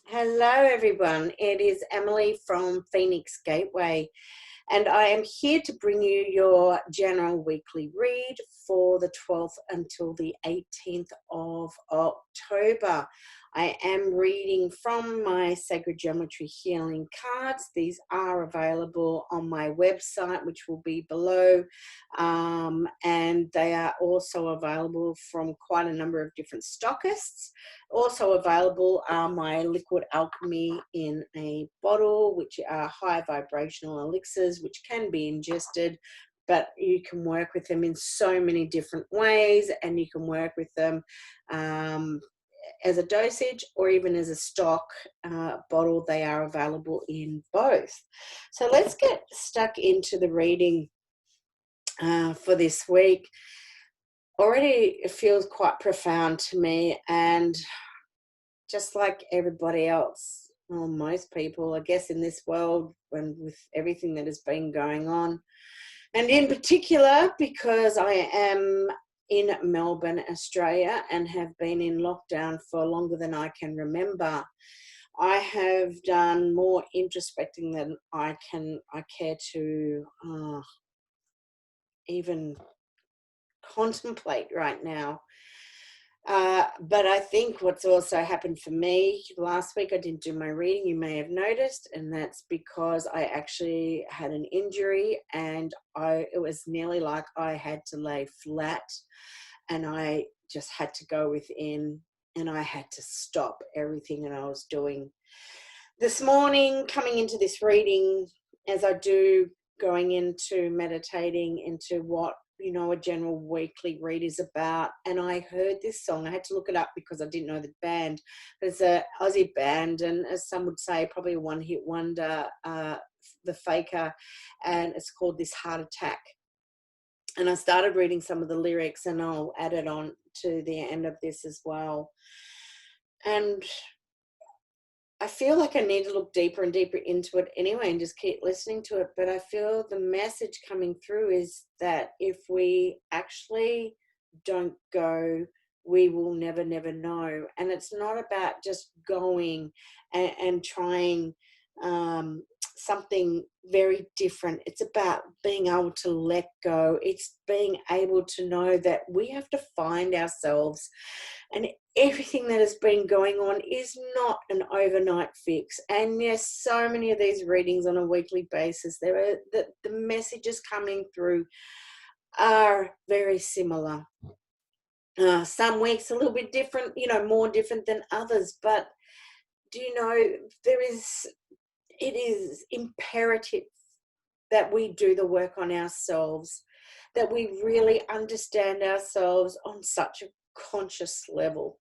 Hello, everyone. It is Emily from Phoenix Gateway, and I am here to bring you your general weekly read for the 12th until the 18th of October. I am reading from my Sacred Geometry Healing cards. These are available on my website, which will be below, and they are also available from quite a number of different stockists. Also available are my liquid alchemy in a bottle, which are high vibrational elixirs, which can be ingested, but you can work with them in so many different ways, and you can work with them as a dosage or even as a stock bottle. They are available in both. So let's get stuck into the reading for this week. Already it feels quite profound to me, and just like everybody else, or most people, I guess, in this world, when with everything that has been going on, and in particular because I am in Melbourne, Australia, and have been in lockdown for longer than I can remember, I have done more introspecting than I care to even contemplate right now. But I think what's also happened for me, last week I didn't do my reading, you may have noticed, and that's because I actually had an injury, and it was nearly like I had to lay flat, and I just had to go within, and I had to stop everything that I was doing. This morning, coming into this reading, as I do, going into meditating into what a general weekly read is about, and I heard this song. I had to look it up because I didn't know the band. It's an Aussie band, and as some would say, probably a one-hit wonder, The Faker, and it's called This Heart Attack. And I started reading some of the lyrics, and I'll add it on to the end of this as well. And I feel like I need to look deeper and deeper into it anyway and just keep listening to it. But I feel the message coming through is that if we actually don't go, we will never know. And it's not about just going and trying something very different. It's about being able to let go. It's being able to know that we have to find ourselves, and everything that has been going on is not an overnight fix. And yes, so many of these readings on a weekly basis, the messages coming through are very similar. Some weeks a little bit different, more different than others, but do you know, it is imperative that we do the work on ourselves, that we really understand ourselves on such a conscious level.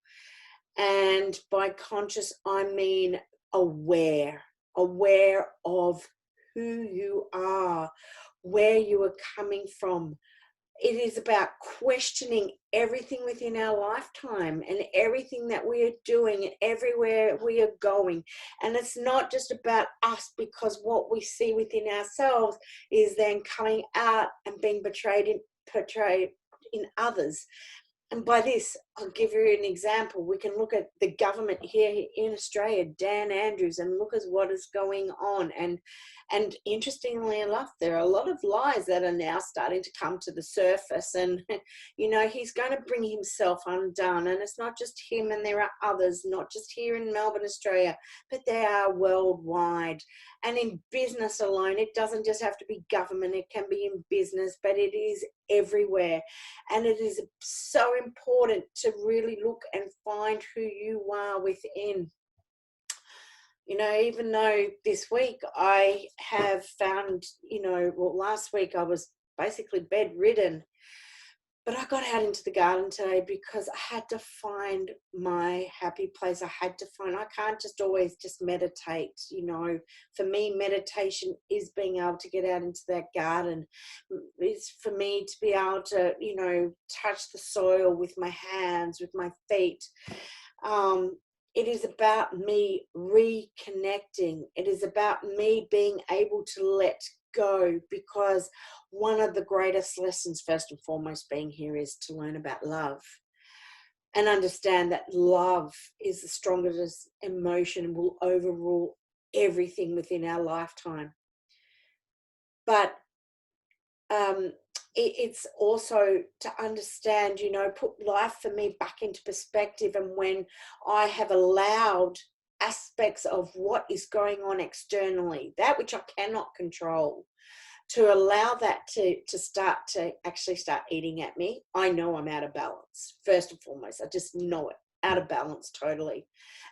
And by conscious, I mean aware of who you are, where you are coming from. It is about questioning everything within our lifetime and everything that we are doing and everywhere we are going. And it's not just about us, because what we see within ourselves is then coming out and being portrayed in others. And by this, I'll give you an example. We can look at the government here in Australia, Dan Andrews, and look at what is going on. And interestingly enough, there are a lot of lies that are now starting to come to the surface. And, he's going to bring himself undone. And it's not just him, and there are others, not just here in Melbourne, Australia, but they are worldwide. And in business alone, it doesn't just have to be government. It can be in business, but it is everywhere. And it is so important to really look and find who you are within. Even though this week I have found, last week I was basically bedridden, but I got out into the garden today because I had to find my happy place. I can't just always just meditate. For me, meditation is being able to get out into that garden. It's for me to be able to, touch the soil with my hands, with my feet. It is about me reconnecting. It is about me being able to let go, because one of the greatest lessons, first and foremost, being here is to learn about love. and understand that love is the strongest emotion and will overrule everything within our lifetime. But it's also to understand, you know, put life for me back into perspective. And when I have allowed aspects of what is going on externally, that which I cannot control, to allow that to actually start eating at me, I know I'm out of balance. First and foremost, I just know it, out of balance totally.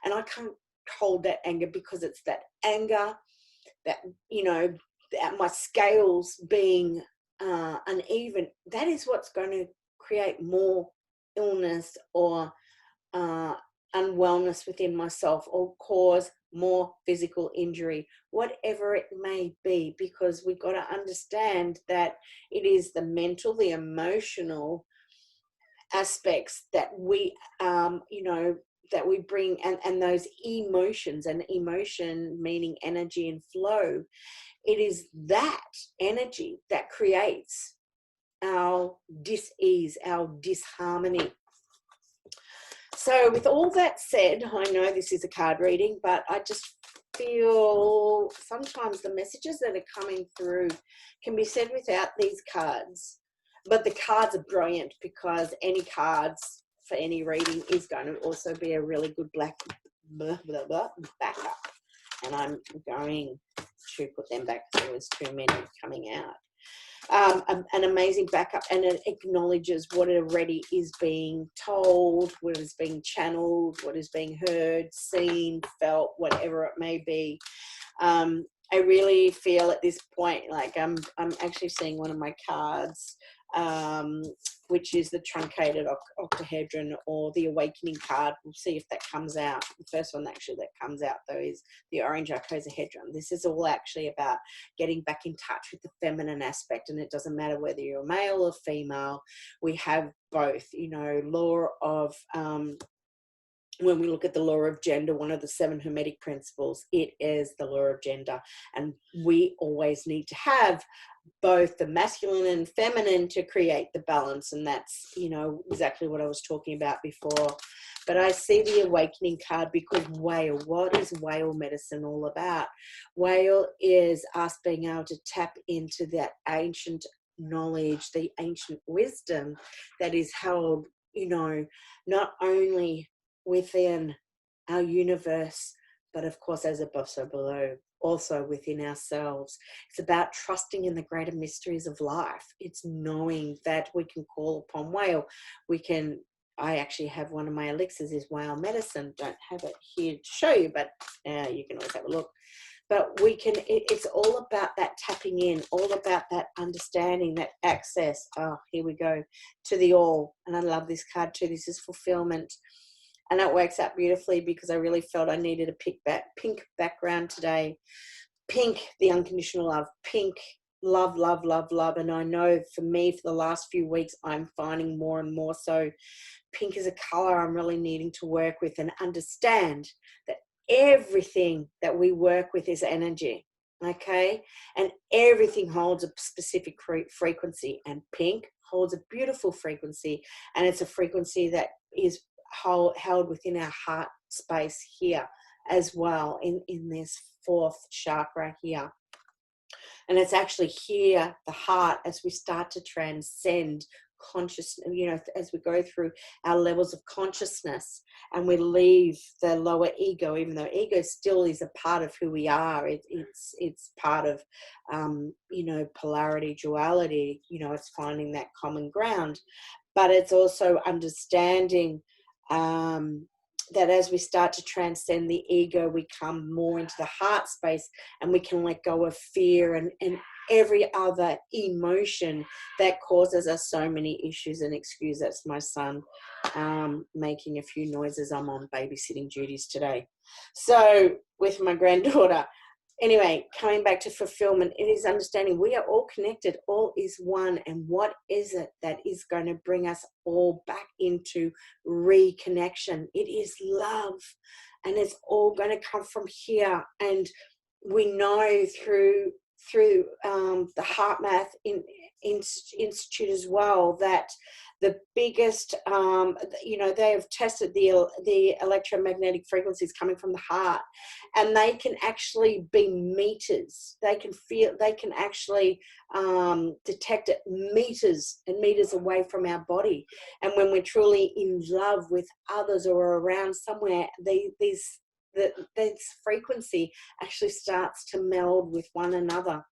And I can't hold that anger, because it's that anger that, you know, that my scales being uneven, that is what's going to create more illness or unwellness within myself, or cause more physical injury, whatever it may be, because we've got to understand that it is the mental, the emotional aspects that we, you know, that we bring, and those emotions, and emotion meaning energy and flow. It is that energy that creates our dis-ease, our disharmony. So with all that said, I know this is a card reading, but I just feel sometimes the messages that are coming through can be said without these cards. But the cards are brilliant, because any cards for any reading is going to also be a really good backup. And I'm going to put them back because there was too many coming out. An amazing backup, and it acknowledges what already is being told, what is being channeled, what is being heard, seen, felt, whatever it may be. I really feel at this point like I'm actually seeing one of my cards, which is the truncated octahedron, or the awakening card. We'll see if that comes out. The first one actually that comes out though is the orange icosahedron. This is all actually about getting back in touch with the feminine aspect, and it doesn't matter whether you're male or female. We have both, you know, law of when we look at the law of gender, one of the 7 Hermetic principles, it is the law of gender. And we always need to have both the masculine and feminine to create the balance. And that's, you know, exactly what I was talking about before. But I see the awakening card because whale, what is whale medicine all about? Whale is us being able to tap into that ancient knowledge, the ancient wisdom that is held, you know, not only within our universe, but of course, as above, so below, also within ourselves. It's about trusting in the greater mysteries of life. It's knowing that we can call upon whale. I actually have one of my elixirs is whale medicine. Don't have it here to show you, but you can always have a look. But it's all about that tapping in, all about that understanding, that access. Oh, here we go, to the all. And I love this card too. This is fulfillment. And that works out beautifully because I really felt I needed a pink background today. Pink, the unconditional love. Pink, love, love, love, love. And I know for me, for the last few weeks, I'm finding more and more so pink is a color I'm really needing to work with, and understand that everything that we work with is energy, okay? And everything holds a specific frequency, and pink holds a beautiful frequency, and it's a frequency that is held within our heart space here as well, in this 4th chakra here. And it's actually here, the heart, as we start to transcend consciousness, you know, as we go through our levels of consciousness and we leave the lower ego, even though ego still is a part of who we are. It's part of, you know, polarity, duality, you know, it's finding that common ground. But it's also understanding that as we start to transcend the ego, we come more into the heart space, and we can let go of fear and every other emotion that causes us so many issues. And excuse, that's my son making a few noises. I'm on babysitting duties today, so with my granddaughter. Anyway, coming back to fulfillment, it is understanding we are all connected, all is one. And what is it that is going to bring us all back into reconnection? It is love, and it's all going to come from here. And we know through through the Heart Math Institute as well, that the biggest, they have tested the electromagnetic frequencies coming from the heart, and they can actually be meters. They can actually detect it meters and meters away from our body. And when we're truly in love with others or around somewhere, this frequency actually starts to meld with one another.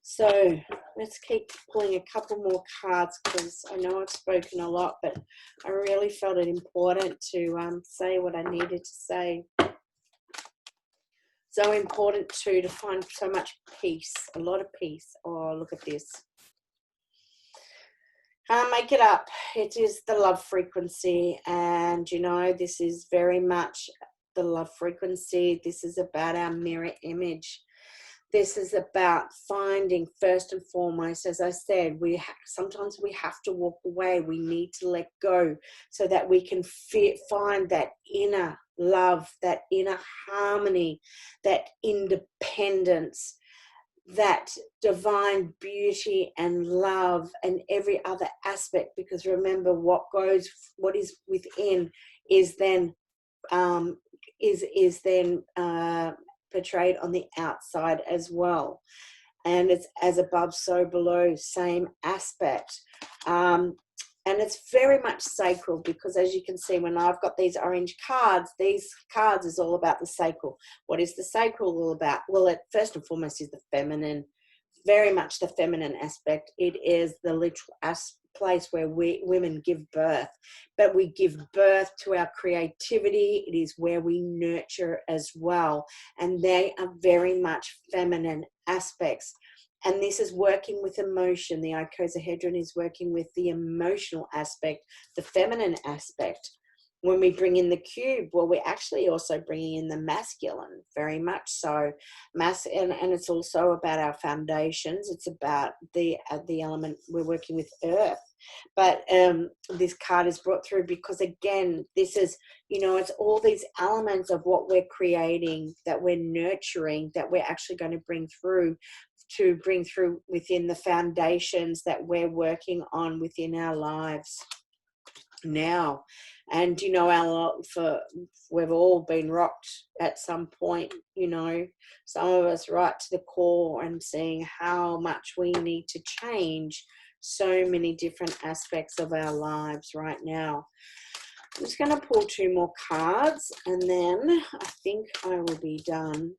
So let's keep pulling a couple more cards, because I know I've spoken a lot, but I really felt it important to say what I needed to say. So important too, to find so much peace, a lot of peace. Oh, look at this. Make it up. It is the love frequency, and this is very much the love frequency. This is about our mirror image. This is about finding, first and foremost, as I said, sometimes we have to walk away. We need to let go so that we can find that inner love, that inner harmony, that independence, that divine beauty and love, and every other aspect. Because remember, what is within is then portrayed on the outside as well. And it's as above, so below, same aspect. And it's very much sacral, because as you can see, when I've got these orange cards, these cards is all about the sacral. What is the sacral all about? Well, it first and foremost is the feminine, very much the feminine aspect. It is the literal place where women give birth, but we give birth to our creativity. It is where we nurture as well, and they are very much feminine aspects. And this is working with emotion. The icosahedron is working with the emotional aspect, the feminine aspect. When we bring in the cube, well, we're actually also bringing in the masculine, very much so. And it's also about our foundations. It's about the element, we're working with earth. But this card is brought through because, again, this is, it's all these elements of what we're creating, that we're nurturing, that we're actually going to bring through within the foundations that we're working on within our lives now. And we've all been rocked at some point, some of us right to the core, and seeing how much we need to change so many different aspects of our lives right now. I'm just going to pull 2 more cards, and then I think I will be done.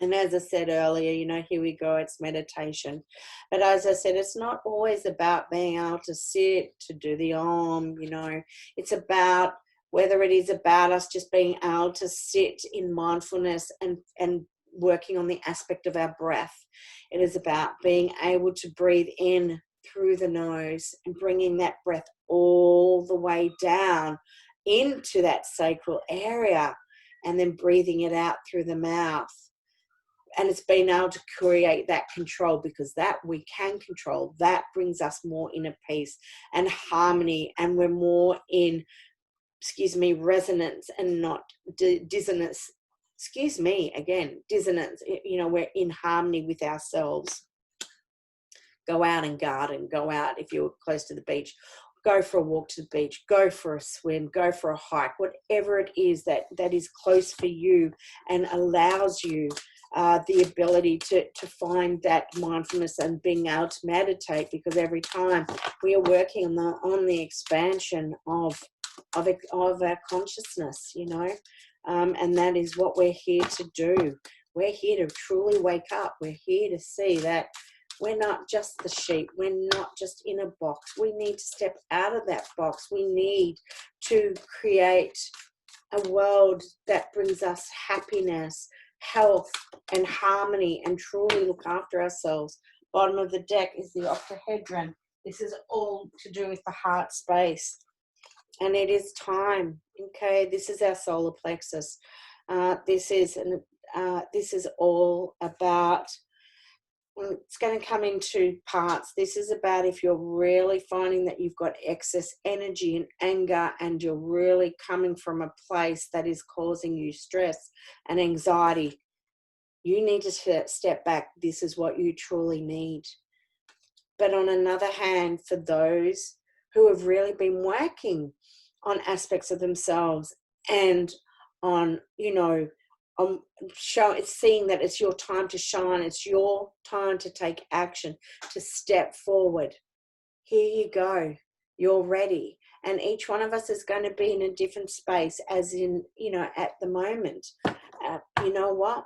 And as I said earlier, here we go, it's meditation. But as I said, it's not always about being able to sit, to do the Om, It's about, whether it is about us just being able to sit in mindfulness and working on the aspect of our breath. It is about being able to breathe in through the nose and bringing that breath all the way down into that sacral area, and then breathing it out through the mouth. And it's being able to create that control, because that we can control. That brings us more inner peace and harmony, and we're more in, resonance and not dissonance. Dissonance. We're in harmony with ourselves. Go out and garden. Go out if you're close to the beach. Go for a walk to the beach. Go for a swim. Go for a hike. Whatever it is that is close for you and allows you the ability to find that mindfulness and being able to meditate, because every time we are working on the expansion of our consciousness, and that is what we're here to do. We're here to truly wake up. We're here to see that we're not just the sheep. We're not just in a box. We need to step out of that box. We need to create a world that brings us happiness, health, and harmony, and truly look after ourselves. Bottom of the deck is the octahedron. This is all to do with the heart space, and it is time. Okay, this is our solar plexus. This is all about. It's going to come in 2 parts. This is about if you're really finding that you've got excess energy and anger, and you're really coming from a place that is causing you stress and anxiety. You need to step back. This is what you truly need. But on another hand, for those who have really been working on aspects of themselves and on, on seeing that it's your time to shine, it's your time to take action, to step forward. Here you go. You're ready. And each one of us is going to be in a different space, as in, at the moment. You know what?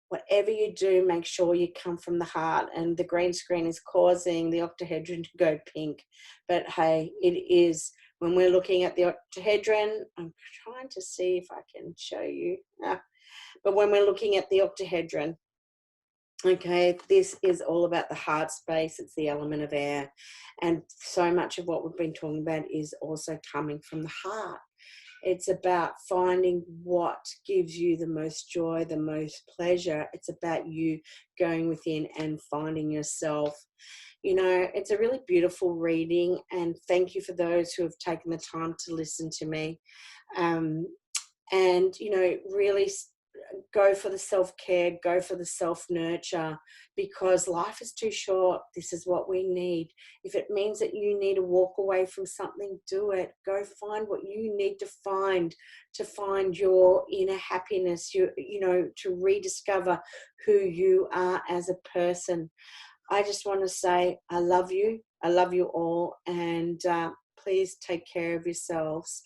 Whatever you do, make sure you come from the heart. And the green screen is causing the octahedron to go pink. But hey, it is, when we're looking at the octahedron, I'm trying to see if I can show you. But when we're looking at the octahedron, okay, this is all about the heart space. It's the element of air. And so much of what we've been talking about is also coming from the heart. It's about finding what gives you the most joy, the most pleasure. It's about you going within and finding yourself. It's a really beautiful reading, and thank you for those who have taken the time to listen to me. And, really go for the self-care, go for the self-nurture, because life is too short. This is what we need. If it means that you need to walk away from something, do it. Go find what you need to find your inner happiness, to rediscover who you are as a person. I just want to say I love you. I love you all. And please take care of yourselves.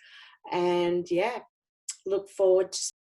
And yeah, look forward to